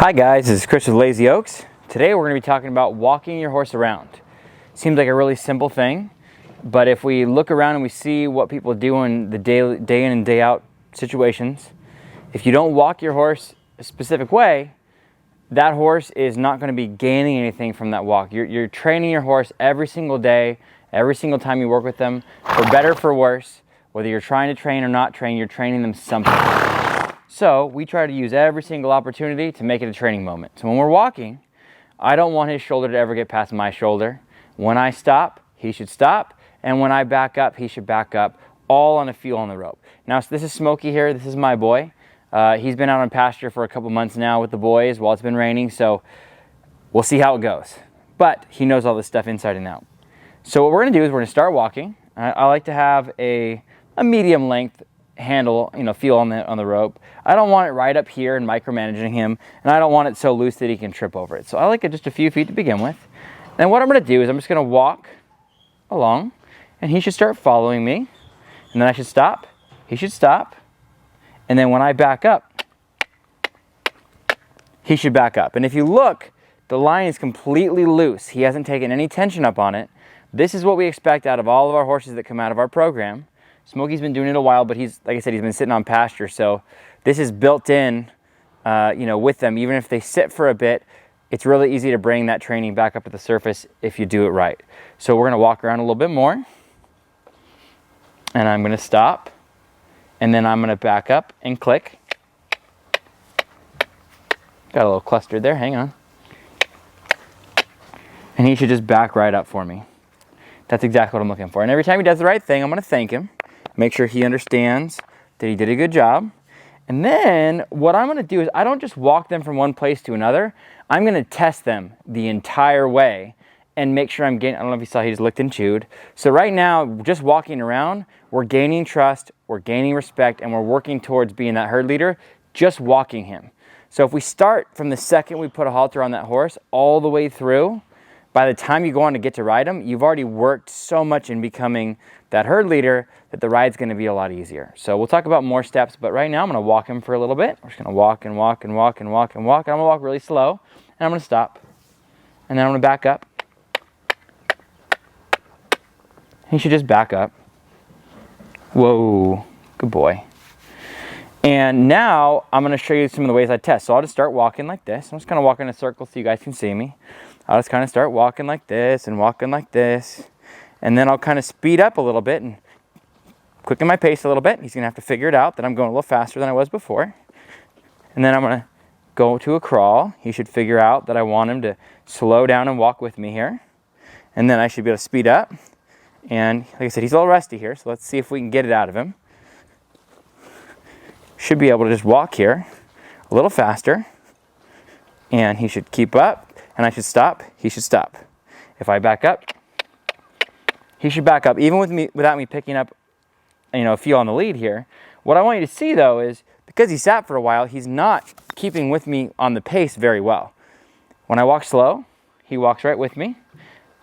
Hi guys, this is Chris with Lazy Oaks. Today we're going to be talking about walking your horse around. Seems like a really simple thing, but if we look around and we see what people do in the day in and day out situations, if you don't walk your horse a specific way, that horse is not going to be gaining anything from that walk. You're training your horse every single day, every single time you work with them, for better, for worse. Whether you're trying to train or not train, you're training them something. So we try to use every single opportunity to make it a training moment. So when we're walking, I don't want his shoulder to ever get past my shoulder. When I stop, he should stop. And when I back up, he should back up, all on a feel on the rope. Now, this is Smokey here. This is my boy. He's been out on pasture for a couple months now with the boys while it's been raining. So we'll see how it goes. But he knows all this stuff inside and out. So what we're going to do is we're going to start walking. I like to have a medium length handle, feel on the rope. I don't want it right up here and micromanaging him, and I don't want it so loose that he can trip over it. So I like it just a few feet to begin with. And what I'm going to do is I'm just going to walk along, and he should start following me, and then I should stop. He should stop, and then when I back up, he should back up. And if you look, the line is completely loose. He hasn't taken any tension up on it. This is what we expect out of all of our horses that come out of our program. Smokey's been doing it a while, but like I said, he's been sitting on pasture, so this is built in, with them. Even if they sit for a bit, it's really easy to bring that training back up to the surface if you do it right. So we're going to walk around a little bit more, and I'm going to stop, and then I'm going to back up and click. Got a little clustered there, hang on. And he should just back right up for me. That's exactly what I'm looking for. And every time he does the right thing, I'm going to thank him. Make sure he understands that he did a good job. And then what I'm going to do is I don't just walk them from one place to another. I'm going to test them the entire way and make sure I'm getting, I don't know if you saw, he just licked and chewed. So right now, just walking around, we're gaining trust, we're gaining respect, and we're working towards being that herd leader, just walking him. So if we start from the second we put a halter on that horse all the way through, by the time you go on to get to ride him, you've already worked so much in becoming that herd leader that the ride's going to be a lot easier. So we'll talk about more steps, but right now I'm going to walk him for a little bit. We're just going to walk and walk and walk and walk and walk. And I'm going to walk really slow, and I'm going to stop. And then I'm going to back up. He should just back up. Whoa, good boy. And now I'm going to show you some of the ways I test. So I'll just start walking like this. I'm just kind of walking in a circle so you guys can see me. I'll just kind of start walking like this and walking like this. And then I'll kind of speed up a little bit and quicken my pace a little bit. He's going to have to figure it out that I'm going a little faster than I was before. And then I'm going to go to a crawl. He should figure out that I want him to slow down and walk with me here. And then I should be able to speed up. And like I said, he's a little rusty here, so let's see if we can get it out of him. Should be able to just walk here a little faster. And he should keep up. And I should stop. He should stop. If I back up, he should back up, even without me picking up, a feel on the lead here. What I want you to see, though, is because he sat for a while, he's not keeping with me on the pace very well. When I walk slow, he walks right with me.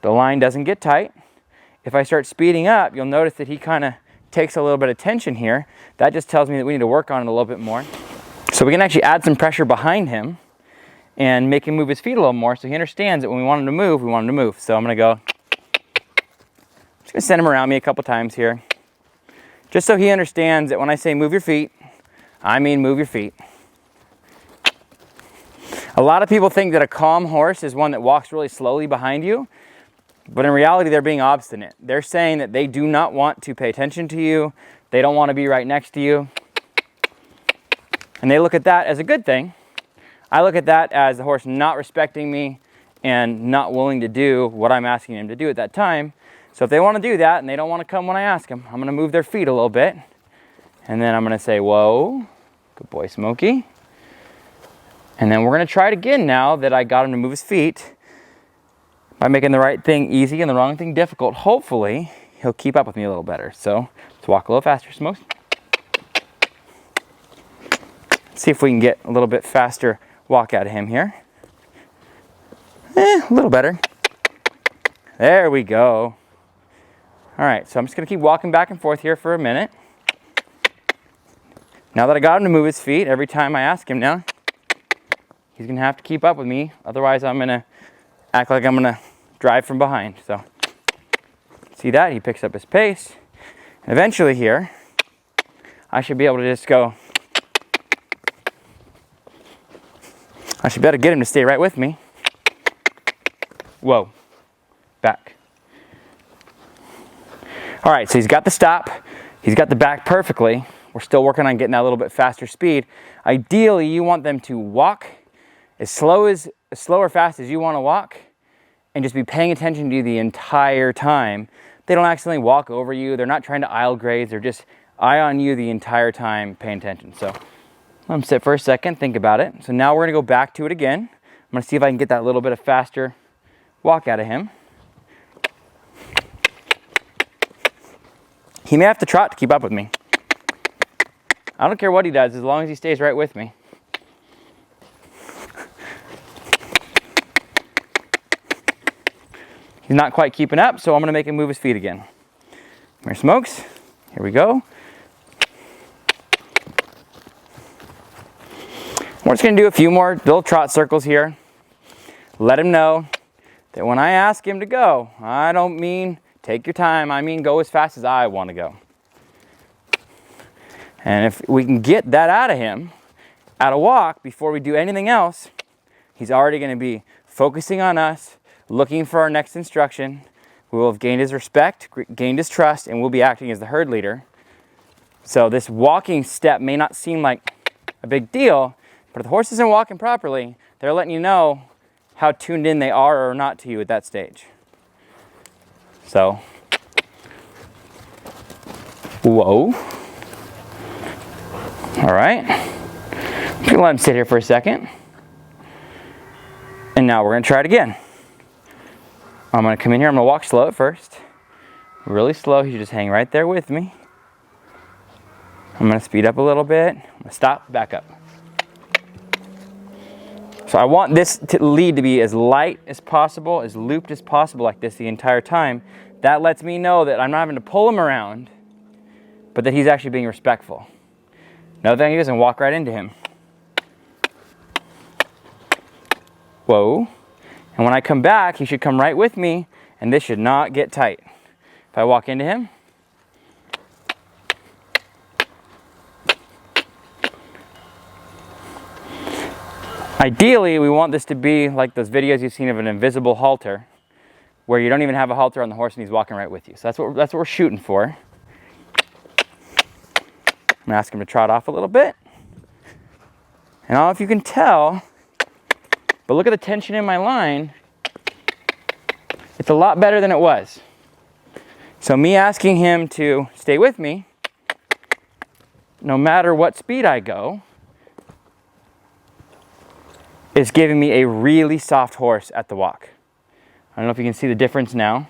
The line doesn't get tight. If I start speeding up, you'll notice that he kind of takes a little bit of tension here. That just tells me that we need to work on it a little bit more. So we can actually add some pressure behind him and make him move his feet a little more so he understands that when we want him to move, we want him to move. So I'm going to go, just going to send him around me a couple times here. Just so he understands that when I say move your feet, I mean move your feet. A lot of people think that a calm horse is one that walks really slowly behind you, but in reality they're being obstinate. They're saying that they do not want to pay attention to you, they don't want to be right next to you, and they look at that as a good thing. I look at that as the horse not respecting me and not willing to do what I'm asking him to do at that time. So if they want to do that and they don't want to come when I ask them, I'm going to move their feet a little bit. And then I'm going to say, whoa, good boy, Smokey. And then we're going to try it again now that I got him to move his feet. By making the right thing easy and the wrong thing difficult, hopefully he'll keep up with me a little better. So let's walk a little faster, Smokey. See if we can get a little bit faster walk out of him here. A little better. There we go. All right, so I'm just going to keep walking back and forth here for a minute. Now that I got him to move his feet, every time I ask him now, He's gonna have to keep up with me. Otherwise, I'm gonna act like I'm gonna drive from behind. So, see that? He picks up his pace. And eventually here, I should be able to just go. I should be able to get him to stay right with me. Whoa, back. All right, so he's got the stop. He's got the back perfectly. We're still working on getting that little bit faster speed. Ideally, you want them to walk as slow or fast as you want to walk, and just be paying attention to you the entire time. They don't accidentally walk over you. They're not trying to aisle graze. They're just eye on you the entire time, paying attention. So let them sit for a second, think about it. So now we're gonna go back to it again. I'm gonna see if I can get that little bit of faster walk out of him. He may have to trot to keep up with me. I don't care what he does as long as he stays right with me. He's not quite keeping up, so I'm gonna make him move his feet again. Come here, Smokes. Here we go. We're just gonna do a few more little trot circles here. Let him know that when I ask him to go, I don't mean take your time, I mean go as fast as I wanna go. And if we can get that out of him at a walk before we do anything else, he's already gonna be focusing on us, looking for our next instruction. We will have gained his respect, gained his trust, and we'll be acting as the herd leader. So this walking step may not seem like a big deal, but if the horse isn't walking properly, they're letting you know how tuned in they are or not to you at that stage. So, whoa. All right. I'm gonna let him sit here for a second. And now we're gonna try it again. I'm gonna come in here, I'm gonna walk slow at first. Really slow, he should just hang right there with me. I'm gonna speed up a little bit. I'm gonna stop, back up. So I want this lead to be as light as possible, as looped as possible like this the entire time. That lets me know that I'm not having to pull him around, but that he's actually being respectful. Another thing he does, and walk right into him. Whoa. And when I come back, he should come right with me, and this should not get tight. If I walk into him, ideally, we want this to be like those videos you've seen of an invisible halter, where you don't even have a halter on the horse and he's walking right with you. So that's what we're shooting for. I'm gonna ask him to trot off a little bit. And I don't know if you can tell, but look at the tension in my line. It's a lot better than it was. So me asking him to stay with me, no matter what speed I go, is giving me a really soft horse at the walk. I don't know if you can see the difference now,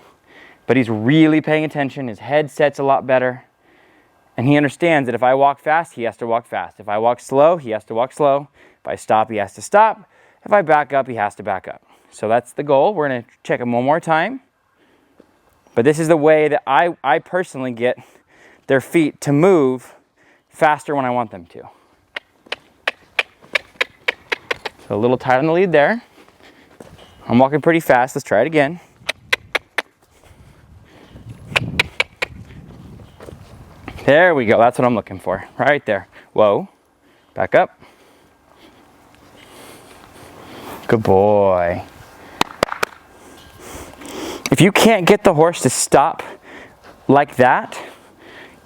but he's really paying attention. His head set's a lot better. And he understands that if I walk fast, he has to walk fast. If I walk slow, he has to walk slow. If I stop, he has to stop. If I back up, he has to back up. So that's the goal. We're gonna check him one more time. But this is the way that I personally get their feet to move faster when I want them to. So a little tight on the lead there. I'm walking pretty fast. Let's try it again. There we go. That's what I'm looking for. Right there. Whoa. Back up. Good boy. If you can't get the horse to stop like that,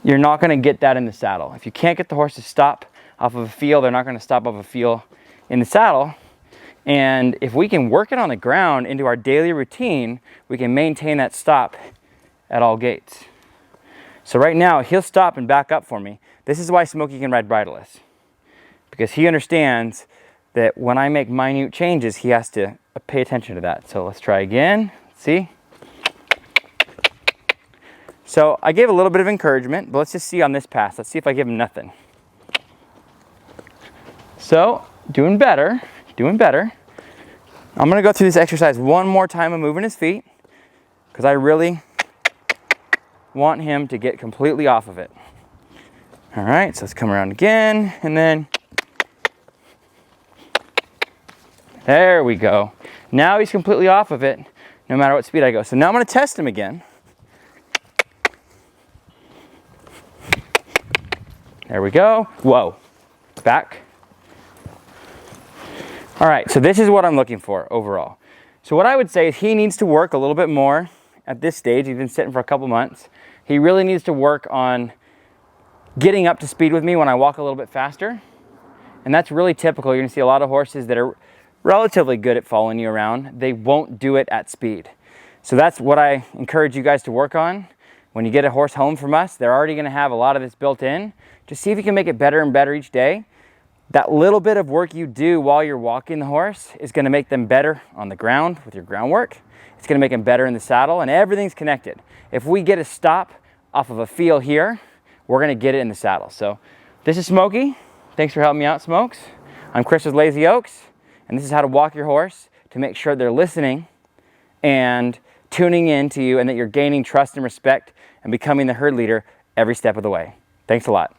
you're not going to get that in the saddle. If you can't get the horse to stop off of a feel, they're not going to stop off a feel in the saddle. And if we can work it on the ground into our daily routine, we can maintain that stop at all gates. So right now, he'll stop and back up for me. This is why Smokey can ride bridleless. Because he understands that when I make minute changes, he has to pay attention to that. So let's try again. See? So I gave a little bit of encouragement, but let's just see on this pass. Let's see if I give him nothing. So, doing better, doing better. I'm gonna go through this exercise one more time of moving his feet, because I really want him to get completely off of it. All right, so let's come around again, and then There we go. Now he's completely off of it, no matter what speed I go. So now I'm going to test him again. There we go. Whoa. Back. All right, so this is what I'm looking for overall. So what I would say is he needs to work a little bit more at this stage. He's been sitting for a couple months. He really needs to work on getting up to speed with me when I walk a little bit faster. And that's really typical. You're gonna see a lot of horses that are relatively good at following you around. They won't do it at speed. So that's what I encourage you guys to work on. When you get a horse home from us, they're already gonna have a lot of this built in. Just see if you can make it better and better each day. That little bit of work you do while you're walking the horse is gonna make them better on the ground with your groundwork. It's gonna make them better in the saddle, and everything's connected. If we get a stop off of a feel here, we're gonna get it in the saddle. So this is Smokey. Thanks for helping me out, Smokes. I'm Chris with Lazy Oaks, and this is how to walk your horse to make sure they're listening and tuning in to you, and that you're gaining trust and respect and becoming the herd leader every step of the way. Thanks a lot.